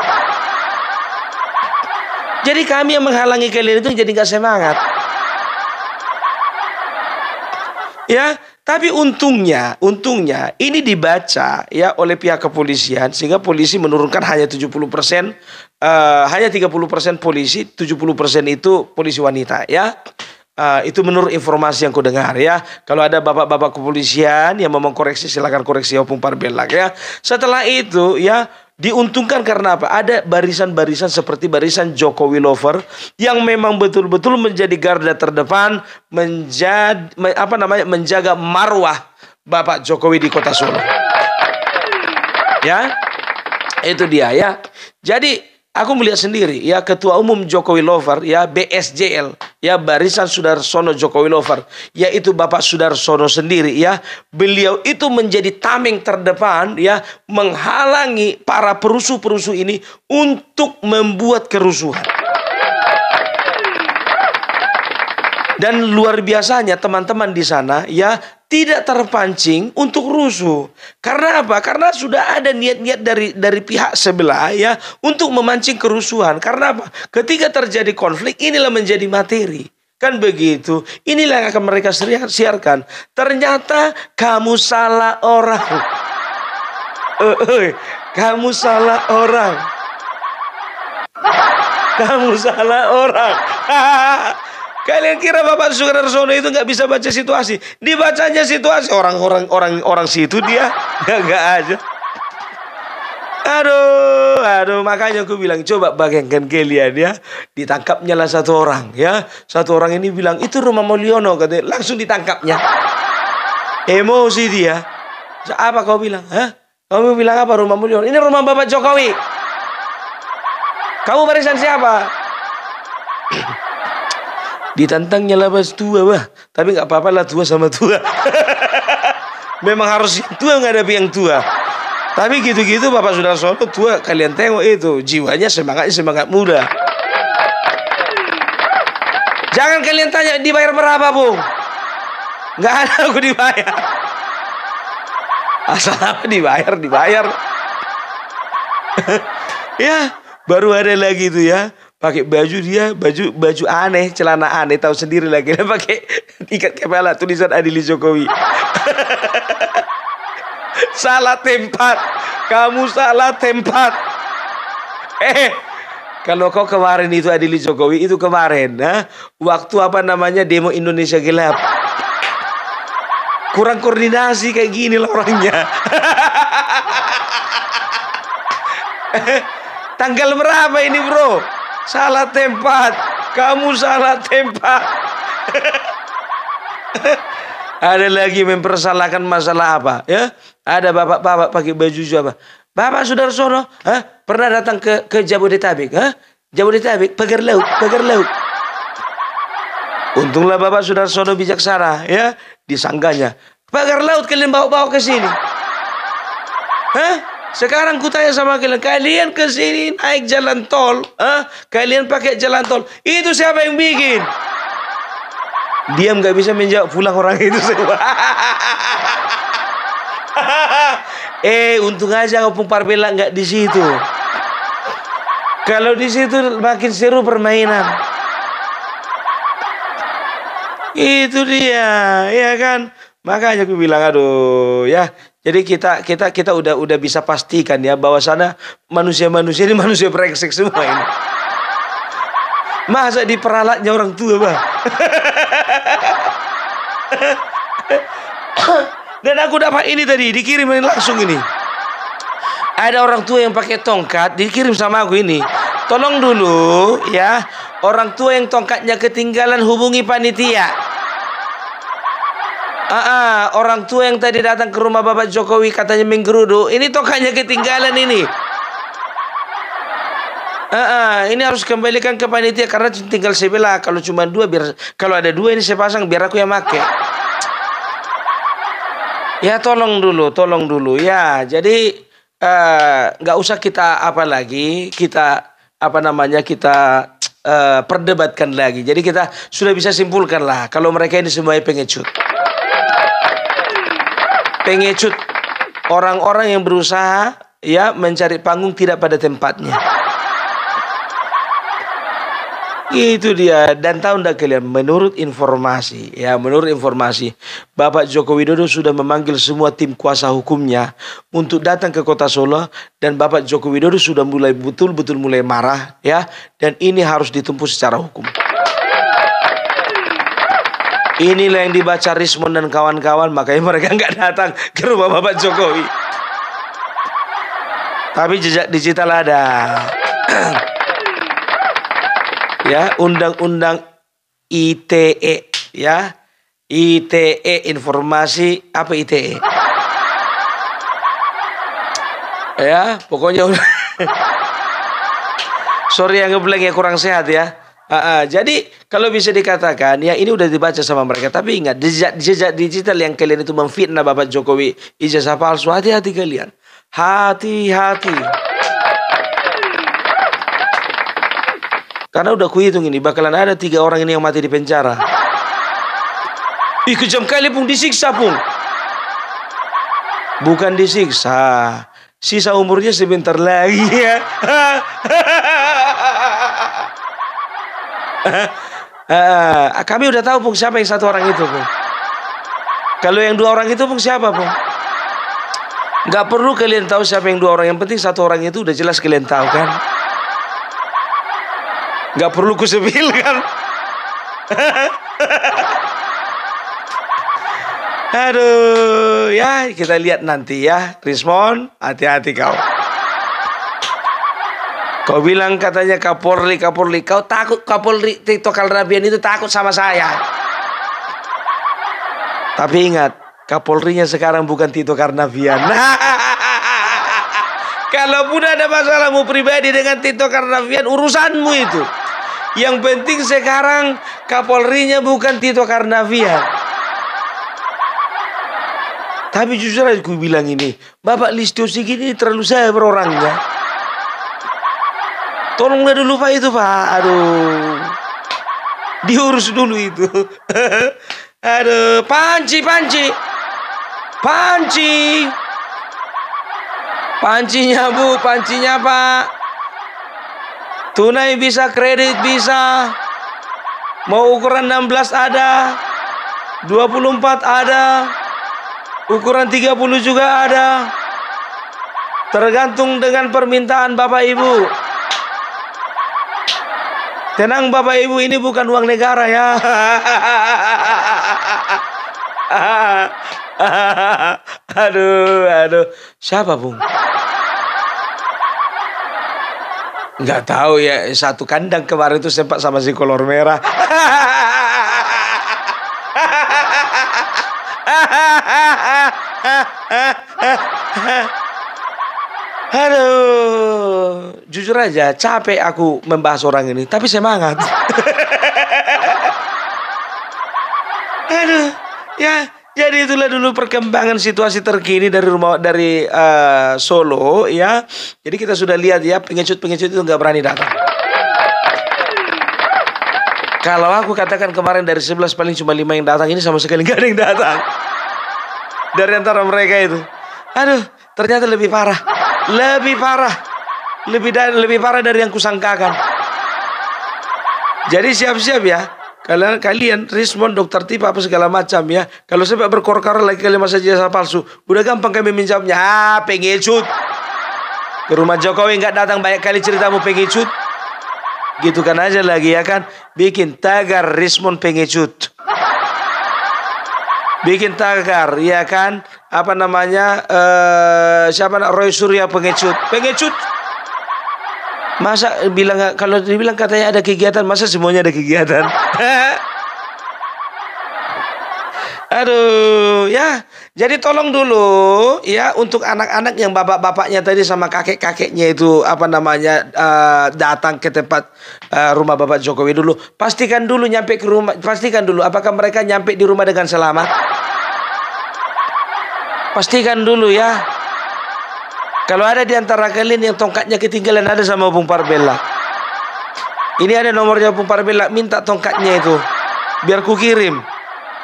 Jadi kami yang menghalangi kalian itu jadi nggak semangat. Ya, tapi untungnya ini dibaca ya oleh pihak kepolisian sehingga polisi menurunkan hanya 70%, hanya 30% polisi, 70% itu polisi wanita ya. Itu menurut informasi yang ku dengar ya. Kalau ada bapak-bapak kepolisian yang mau mengkoreksi, silakan koreksi opung parbelak ya. Setelah itu ya, diuntungkan karena apa? Ada barisan-barisan seperti barisan Jokowi Lover yang memang betul-betul menjadi garda terdepan, menjaga marwah Bapak Jokowi di Kota Solo. Ya, itu dia ya. Jadi aku melihat sendiri ya, Ketua Umum Jokowi Lover ya, BSJL ya, Barisan Sudarsono Jokowi Lover, yaitu Bapak Sudarsono sendiri ya. Beliau itu menjadi tameng terdepan ya, menghalangi para perusuh-perusuh ini untuk membuat kerusuhan. Dan luar biasanya teman-teman di sana ya tidak terpancing untuk rusuh. Karena apa? Karena sudah ada niat-niat dari pihak sebelah ya untuk memancing kerusuhan. Karena apa? Ketika terjadi konflik, inilah menjadi materi. Kan begitu. Inilah yang akan mereka siarkan. Ternyata kamu salah orang. Kamu salah orang. Kamu salah orang. Kalian kira Bapak Sudarsono itu nggak bisa baca situasi? Dibacanya situasi orang situ dia nggak aja. Aduh, makanya aku bilang coba bayangkan kalian ya, ditangkapnya lah satu orang ya. Satu orang ini bilang itu rumah Mulyono katanya, langsung ditangkapnya. Emosi dia. Apa kau bilang? Hah? Kamu bilang apa rumah Mulyono? Ini rumah Bapak Jokowi. Kamu barisan siapa? Ditantangnya lah pas tua bah. Tapi nggak apa-apa lah tua sama tua. Memang harus yang tua menghadapi yang tua. Tapi gitu-gitu Bapak Sudarsono tua, kalian tengok itu jiwanya semangat muda. Jangan kalian tanya dibayar berapa Bung. Nggak ada aku dibayar. Asal apa dibayar. Ya baru ada lagi tuh ya. Pakai baju dia, baju aneh, celana aneh, tahu sendiri lagi. Dia pakai ikat kepala tulisan Adili Jokowi. Salah tempat. Kamu salah tempat. Kalau kau kemarin itu Adili Jokowi itu kemarin, waktu apa namanya demo Indonesia Gelap. Kurang koordinasi kayak gini lah orangnya. Tanggal berapa ini bro? Salah tempat. Kamu salah tempat. Ada lagi mempersalahkan masalah apa ya? Ada bapak-bapak pakai baju apa? Bapak Sudarsono pernah datang ke Jabodetabek, Jabodetabek pagar laut. Untunglah Bapak Sudarsono bijaksana ya, disanggahnya. Pagar laut kalian bawa ke sini. Sekarang kutanya sama kalian ke sini naik jalan tol, kalian pakai jalan tol. Itu siapa yang bikin? Diam nggak bisa menjawab, pulang orang itu semua. Untung aja Opung Parbela nggak di situ. Kalau di situ makin seru permainan. Itu dia, ya kan? Makanya aku bilang aduh ya. Jadi kita udah bisa pastikan ya bahwa sana manusia ini manusia brengsek semua ini. Masa diperalatnya orang tua, Bah? Dan aku dapat ini tadi dikirim langsung ini. Ada orang tua yang pakai tongkat dikirim sama aku ini. Tolong dulu ya, orang tua yang tongkatnya ketinggalan hubungi panitia. Orang tua yang tadi datang ke rumah Bapak Jokowi katanya menggeruduk, ini tongkatnya ketinggalan ini. Ini harus kembalikan ke panitia karena tinggal sebelah. Kalau cuma dua, kalau ada dua ini saya pasang biar aku yang make. Ya tolong dulu ya. Jadi nggak usah kita perdebatkan lagi. Jadi kita sudah bisa simpulkan lah kalau mereka ini semuanya pengecut, orang-orang yang berusaha ya mencari panggung tidak pada tempatnya. Itu dia. Dan tahu enggak kalian, menurut informasi Bapak Joko Widodo sudah memanggil semua tim kuasa hukumnya untuk datang ke Kota Solo, dan Bapak Joko Widodo sudah betul-betul mulai marah ya, dan ini harus ditempuh secara hukum. Inilah yang dibaca Rismon dan kawan-kawan, makanya mereka nggak datang ke rumah Bapak Jokowi. Tapi jejak digital ada. Ya, undang-undang ITE ya. ITE informasi apa ITE? Ya, pokoknya udah. Sorry yang ngeblank ya, kurang sehat ya. Jadi kalau bisa dikatakan ya ini udah dibaca sama mereka. Tapi ingat, jejak digital yang kalian itu memfitnah Bapak Jokowi, ijazah palsu, hati-hati kalian. Hati-hati. Karena udah kuhitung ini bakalan ada 3 orang ini yang mati di penjara. Kejam kali Pung, disiksa Pung. Bukan disiksa, sisa umurnya sebentar lagi ya. Kami udah tahu Pung siapa yang 1 orang itu Pung. Kalau yang 2 orang itu Pung siapa Pung? Gak perlu kalian tahu siapa yang 2 orang. Yang penting 1 orang itu udah jelas kalian tahu kan. Gak perlu kusebutkan. Aduh, ya kita lihat nanti ya. Rismon, hati-hati kau. Kau bilang katanya Kapolri. Kau takut Kapolri Tito Karnavian itu takut sama saya. Tapi ingat, Kapolrinya sekarang bukan Tito Karnavian. Kalaupun ada masalahmu pribadi dengan Tito Karnavian, urusanmu itu. Yang penting sekarang Kapolrinya bukan Tito Karnavian. Tapi jujur aja aku bilang ini, Bapak Listio Sigit ini terlalu sabar orangnya. Tolonglah dulu Pak itu Pak. Aduh, diurus dulu itu. Aduh, panci. Pancinya Bu, pancinya Pak. Tunai bisa, kredit bisa. Mau ukuran 16 ada, 24 ada. Ukuran 30 juga ada. Tergantung dengan permintaan Bapak Ibu. Tenang Bapak Ibu, ini bukan uang negara ya. Aduh. Siapa Bung? Nggak tahu ya. Satu kandang kemarin itu sempat sama si kolor merah. Aduh, jujur aja capek aku membahas orang ini, tapi semangat. Aduh, ya, jadi itulah dulu perkembangan situasi terkini dari Solo ya. Jadi kita sudah lihat ya, pengecut itu nggak berani datang. Kalau aku katakan kemarin dari 11 paling cuma 5 yang datang, ini sama sekali nggak ada yang datang. Dari antara mereka itu. Aduh, ternyata lebih parah. Lebih parah dari yang kusangkakan. Jadi siap-siap ya. Kalian Rismon, Dokter Tipa apa segala macam ya. Kalau sampai berkor-kor lagi kalian masa jasa palsu, udah gampang kami menjawabnya. Pengecut. Ke rumah Jokowi nggak datang, banyak kali ceritamu pengecut. Gitu kan aja lagi ya kan. Bikin tagar Rismon pengecut. Bikin tagar ya kan. Apa namanya, siapa Roy Surya pengecut. Masa bilang, kalau dibilang katanya ada kegiatan, masa semuanya ada kegiatan? Aduh, ya. Jadi tolong dulu ya untuk anak-anak yang bapak-bapaknya tadi sama kakek-kakeknya itu apa namanya datang ke tempat rumah Bapak Jokowi dulu. Pastikan dulu nyampe ke rumah, pastikan dulu apakah mereka nyampe di rumah dengan selamat. Pastikan dulu ya. Kalau ada di antara kalian yang tongkatnya ketinggalan, ada sama Bung Parbella. Ini ada nomornya Bung Parbella, minta tongkatnya itu. Biar ku kirim.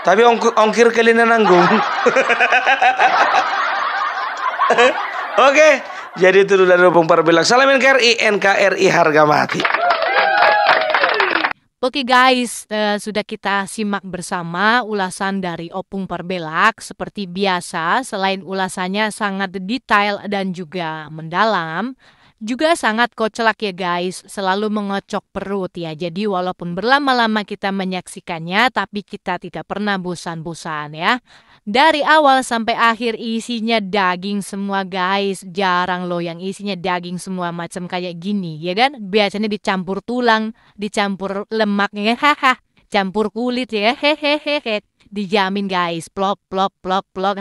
Tapi ongkir kalian yang nanggung. Oke, jadi itu dulu dari Bung Parbella. Salam NKRI, NKRI harga mati. Oke guys, sudah kita simak bersama ulasan dari Opung Parbelak. Seperti biasa, selain ulasannya sangat detail dan juga mendalam, juga sangat kocak ya guys, selalu mengocok perut ya. Jadi walaupun berlama-lama kita menyaksikannya, tapi kita tidak pernah bosan-bosan ya. Dari awal sampai akhir isinya daging semua guys. Jarang loh yang isinya daging semua macam kayak gini ya kan. Biasanya dicampur tulang, dicampur lemaknya, haha, campur kulit ya, hehehe. Dijamin guys, plok,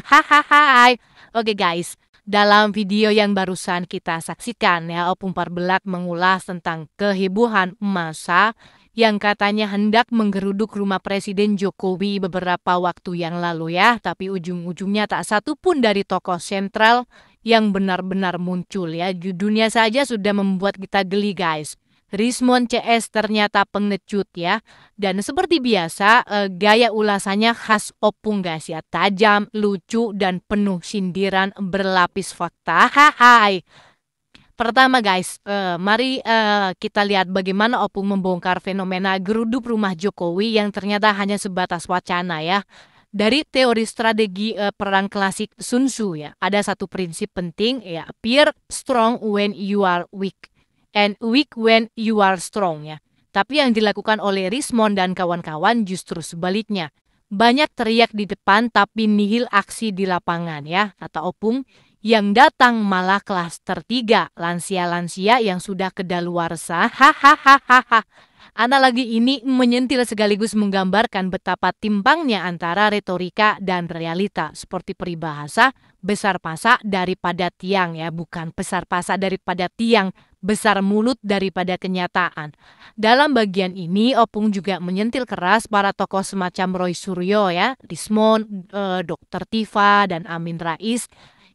hahaha. Oke guys, dalam video yang barusan kita saksikan ya, Opung Parbelak mengulas tentang kehebohan massa yang katanya hendak menggeruduk rumah Presiden Jokowi beberapa waktu yang lalu ya. Tapi ujung-ujungnya tak satu pun dari tokoh sentral yang benar-benar muncul ya. Judulnya saja sudah membuat kita geli guys. Rismon CS ternyata pengecut ya. Dan seperti biasa gaya ulasannya khas Opung guys ya. Tajam, lucu, dan penuh sindiran berlapis fakta. Hai. Pertama guys, mari kita lihat bagaimana Opung membongkar fenomena geruduk rumah Jokowi yang ternyata hanya sebatas wacana ya. Dari teori strategi perang klasik Sun Tzu ya, ada satu prinsip penting ya, appear strong when you are weak and weak when you are strong ya. Tapi yang dilakukan oleh Rismond dan kawan-kawan justru sebaliknya. Banyak teriak di depan tapi nihil aksi di lapangan ya, kata Opung. Yang datang malah klaster 3, lansia-lansia yang sudah kedaluarsa. Hahaha. Analogi ini menyentil sekaligus menggambarkan betapa timpangnya antara retorika dan realita. Seperti peribahasa, besar pasak daripada tiang ya, bukan besar pasak daripada tiang, besar mulut daripada kenyataan. Dalam bagian ini, Opung juga menyentil keras para tokoh semacam Roy Suryo ya, Rismond, Dr. Tifa, dan Amin Rais,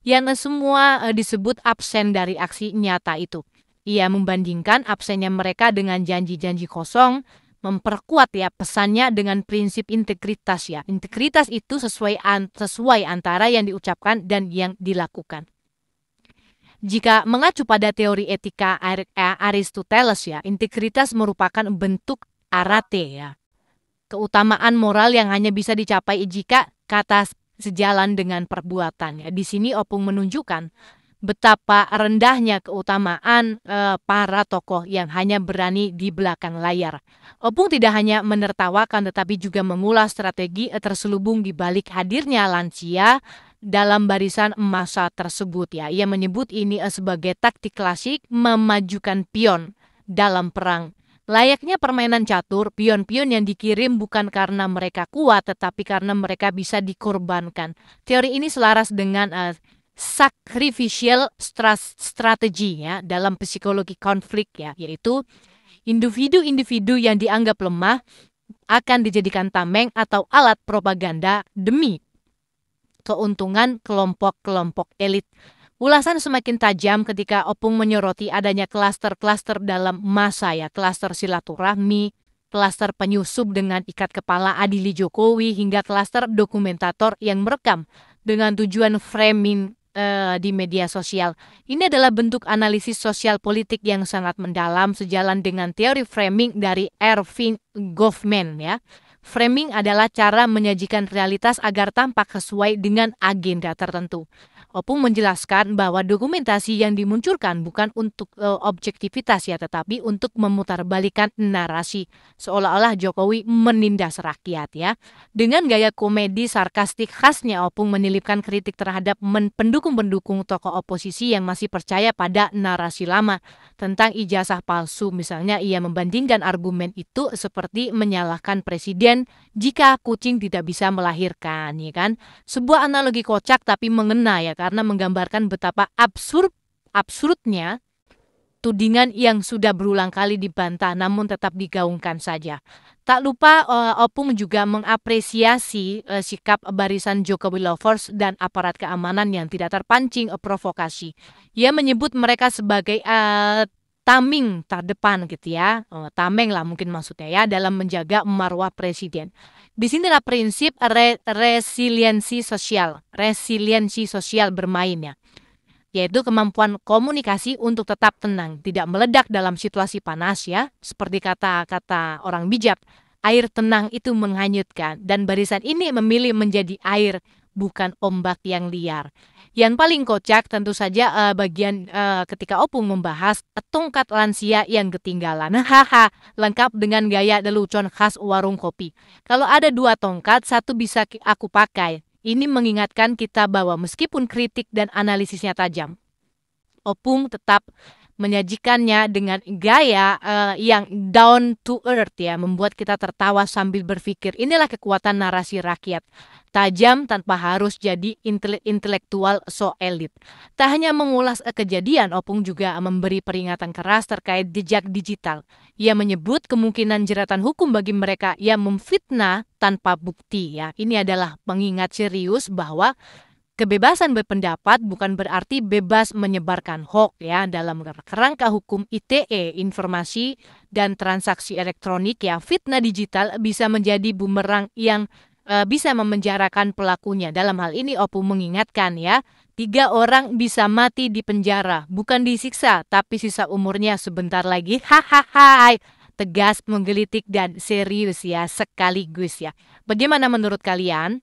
yang semua disebut absen dari aksi nyata itu. Ia membandingkan absennya mereka dengan janji-janji kosong, memperkuat ya pesannya dengan prinsip integritas ya. Integritas itu sesuai antara yang diucapkan dan yang dilakukan. Jika mengacu pada teori etika Aristoteles ya, integritas merupakan bentuk arate ya. Keutamaan moral yang hanya bisa dicapai jika kata sejalan dengan perbuatan. Ya, di sini Opung menunjukkan betapa rendahnya keutamaan para tokoh yang hanya berani di belakang layar. Opung tidak hanya menertawakan tetapi juga mengulas strategi terselubung di balik hadirnya lansia dalam barisan massa tersebut ya. Ia menyebut ini sebagai taktik klasik memajukan pion dalam perang. Layaknya permainan catur, pion-pion yang dikirim bukan karena mereka kuat, tetapi karena mereka bisa dikorbankan. Teori ini selaras dengan sacrificial strategy ya, dalam psikologi konflik ya, yaitu individu-individu yang dianggap lemah akan dijadikan tameng atau alat propaganda demi keuntungan kelompok-kelompok elit. Ulasan semakin tajam ketika Opung menyoroti adanya klaster-klaster dalam massa ya, klaster silaturahmi, klaster penyusup dengan ikat kepala Adili Jokowi, hingga klaster dokumentator yang merekam dengan tujuan framing di media sosial. Ini adalah bentuk analisis sosial politik yang sangat mendalam sejalan dengan teori framing dari Erving Goffman ya. Framing adalah cara menyajikan realitas agar tampak sesuai dengan agenda tertentu. Opung menjelaskan bahwa dokumentasi yang dimunculkan bukan untuk objektivitas ya, tetapi untuk memutarbalikan narasi seolah-olah Jokowi menindas rakyat ya. Dengan gaya komedi sarkastik khasnya, Opung menilipkan kritik terhadap pendukung-pendukung tokoh oposisi yang masih percaya pada narasi lama tentang ijazah palsu. Misalnya ia membandingkan argumen itu seperti menyalahkan presiden jika kucing tidak bisa melahirkan, ya kan? Sebuah analogi kocak tapi mengena ya, karena menggambarkan betapa absurdnya tudingan yang sudah berulang kali dibantah namun tetap digaungkan saja. Tak lupa Opung juga mengapresiasi sikap barisan Jokowi lovers dan aparat keamanan yang tidak terpancing provokasi. Ia menyebut mereka sebagai tameng terdepan gitu ya, tameng lah mungkin maksudnya ya, dalam menjaga marwah presiden. Di sinilah prinsip resiliensi sosial bermain ya, yaitu kemampuan komunikasi untuk tetap tenang, tidak meledak dalam situasi panas ya, seperti kata orang bijak, air tenang itu menghanyutkan, dan barisan ini memilih menjadi air, bukan ombak yang liar. Yang paling kocak tentu saja bagian ketika Opung membahas tongkat lansia yang ketinggalan. Haha, lengkap dengan gaya lelucon khas warung kopi. Kalau ada 2 tongkat, satu bisa aku pakai. Ini mengingatkan kita bahwa meskipun kritik dan analisisnya tajam, Opung tetap menyajikannya dengan gaya yang down to earth ya, membuat kita tertawa sambil berpikir. Inilah kekuatan narasi rakyat. Tajam tanpa harus jadi intelektual so elit. Tak hanya mengulas kejadian, Opung juga memberi peringatan keras terkait jejak digital. Ia menyebut kemungkinan jeratan hukum bagi mereka yang memfitnah tanpa bukti ya. Ini adalah pengingat serius bahwa kebebasan berpendapat bukan berarti bebas menyebarkan hoax ya. Dalam kerangka hukum ITE, informasi dan transaksi elektronik ya, fitnah digital bisa menjadi bumerang yang bisa memenjarakan pelakunya. Dalam hal ini Opung mengingatkan ya, 3 orang bisa mati di penjara, bukan disiksa, tapi sisa umurnya sebentar lagi. Hahaha. Tegas, menggelitik dan serius ya sekaligus ya. Bagaimana menurut kalian?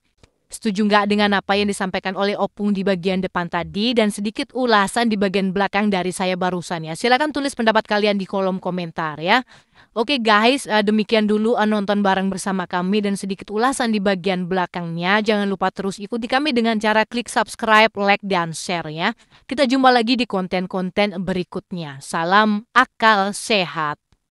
Setuju nggak dengan apa yang disampaikan oleh Opung di bagian depan tadi dan sedikit ulasan di bagian belakang dari saya barusan ya. Silakan tulis pendapat kalian di kolom komentar ya. Oke guys, demikian dulu nonton bareng bersama kami dan sedikit ulasan di bagian belakangnya. Jangan lupa terus ikuti kami dengan cara klik subscribe, like, dan share ya. Kita jumpa lagi di konten-konten berikutnya. Salam akal sehat.